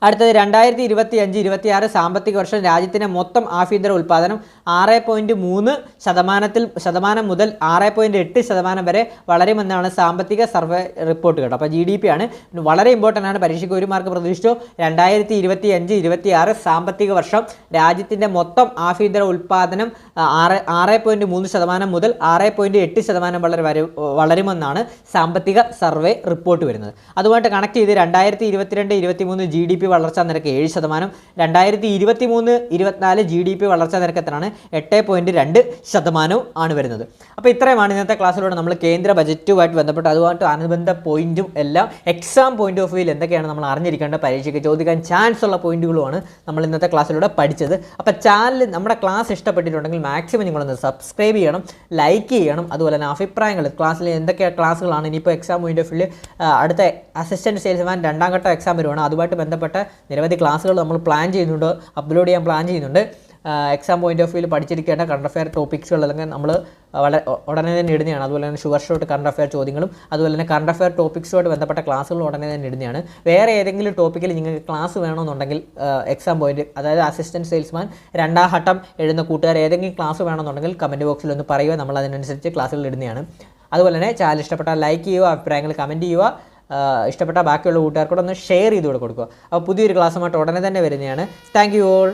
[SPEAKER 1] അടുത്തത് 2025-26 സാമ്പത്തിക വർഷം രാജ്യത്തിൻ്റെ മൊത്തം ആഭ്യന്തര ഉൽപ്പാദനം 6.3% മുതൽ 6.8% വരെ വളരുമെന്നാണ് സാമ്പത്തിക സർവേ റിപ്പോർട്ട് കേട്ടോ. അപ്പോൾ GDP ആണ്. വളരെ ഇമ്പോർട്ടൻ്റ് ആണ്, പരീക്ഷയ്ക്ക് 1 മാർക്ക് പ്രതീക്ഷിച്ചു. 2025-26 സാമ്പത്തിക വർഷം രാജ്യത്തിൻ്റെ മൊത്തം ആഭ്യന്തര ഉൽപ്പാദനം 6.3% മുതൽ 6.8% വളരുമെന്നാണ് സാമ്പത്തിക സർവേ റിപ്പോർട്ട് വരുന്നത്. അതുമായിട്ട് കണക്ട് ചെയ്ത് 2022-23 GDP വളർച്ചാ നിരക്ക് 7%, 2023-24 GDP വളർച്ചാ നിരക്ക് എത്രയാണ്? 8.2% ആണ് വരുന്നത്. അപ്പോൾ ഇത്രയുമാണ് ഇന്നത്തെ ക്ലാസ്സിലൂടെ നമ്മൾ കേന്ദ്ര ബജറ്റുമായിട്ട് ബന്ധപ്പെട്ട് അതുമായിട്ട് അനുബന്ധ പോയിന്റും എല്ലാം എക്സാം പോയിന്റ് ഓഫ് വ്യൂവിൽ എന്തൊക്കെയാണ് നമ്മൾ അറിഞ്ഞിരിക്കേണ്ട, പരീക്ഷയ്ക്ക് ചോദിക്കാൻ ചാൻസ് ഉള്ള പോയിന്റുകളുമാണ് നമ്മൾ ഇന്നത്തെ ക്ലാസ്സിലൂടെ പഠിച്ചത്. അപ്പോൾ ചാനൽ നമ്മുടെ ക്ലാസ് ഇഷ്ടപ്പെട്ടിട്ടുണ്ടെങ്കിൽ മാക്സിമം നിങ്ങളൊന്ന് സബ്സ്ക്രൈബ് ചെയ്യണം, ലൈക്ക് ചെയ്യണം. അതുപോലെ തന്നെ അഭിപ്രായങ്ങൾ, ക്ലാസ്സിൽ എന്തൊക്കെ ക്ലാസ്സുകളാണ് ഇനിയിപ്പോൾ എക്സാം പോയിന്റ് ഓഫ് വ്യൂവിൽ അടുത്ത അസിസ്റ്റൻറ്റ് സെയിൽസ്മാൻ 2ാം ഘട്ട എക്സാം വരുവാണ്. അതുമായിട്ട് ബന്ധപ്പെട്ട നിരവധി ക്ലാസ്സുകൾ നമ്മൾ അപ്ലോഡ് ചെയ്യാൻ പ്ലാൻ ചെയ്യുന്നുണ്ട്. എക്സാം പോയിന്റ് ഓഫ് വ്യൂവിൽ പഠിച്ചിരിക്കേണ്ട കറണ്ട് അഫെയർ ടോപ്പിക്സുകൾ അല്ലെങ്കിൽ നമ്മൾ ഉടനെ തന്നെ ഇടുന്നതാണ്. അതുപോലെ തന്നെ ഷുവർ ഷോട്ട് കറണ്ട് അഫെയർ ചോദ്യങ്ങളും അതുപോലെ തന്നെ കറണ്ട് അഫെയർ ടോപ്പിക്സുമായിട്ട് ബന്ധപ്പെട്ട ക്ലാസ്സുകൾ ഉടനെ തന്നെ ഇടുന്നതാണ്. വേറെ ഏതെങ്കിലും ടോപ്പിക്കിൽ നിങ്ങൾക്ക് ക്ലാസ് വേണമെന്നുണ്ടെങ്കിൽ എക്സാം പോയിന്റ്, അതായത് അസിസ്റ്റൻറ്റ് സെയിൽസ്മാൻ 2ാം ഘട്ടം എഴുതുന്ന കൂട്ടുകാർ ഏതെങ്കിലും ക്ലാസ് വേണമെന്നുണ്ടെങ്കിൽ കമൻറ്റ് ബോക്സിൽ ഒന്ന് പറയുക, നമ്മൾ അതിനനുസരിച്ച് ക്ലാസ്സുകൾ ഇടുന്നതാണ്. അതുപോലെ തന്നെ ചാനൽ ഇഷ്ടപ്പെട്ടാൽ ലൈക്ക് ചെയ്യുക, അഭിപ്രായങ്ങൾ കമൻറ്റ് ചെയ്യുക, ഇഷ്ടപ്പെട്ട ബാക്കിയുള്ള കൂട്ടുകാർക്കൂടെ ഒന്ന് ഷെയർ ചെയ്ത് കൊടുക്കുക. അപ്പോൾ പുതിയൊരു ക്ലാസ്സുമായിട്ട് ഉടനെ തന്നെ വരുന്നതാണ്. Thank you all.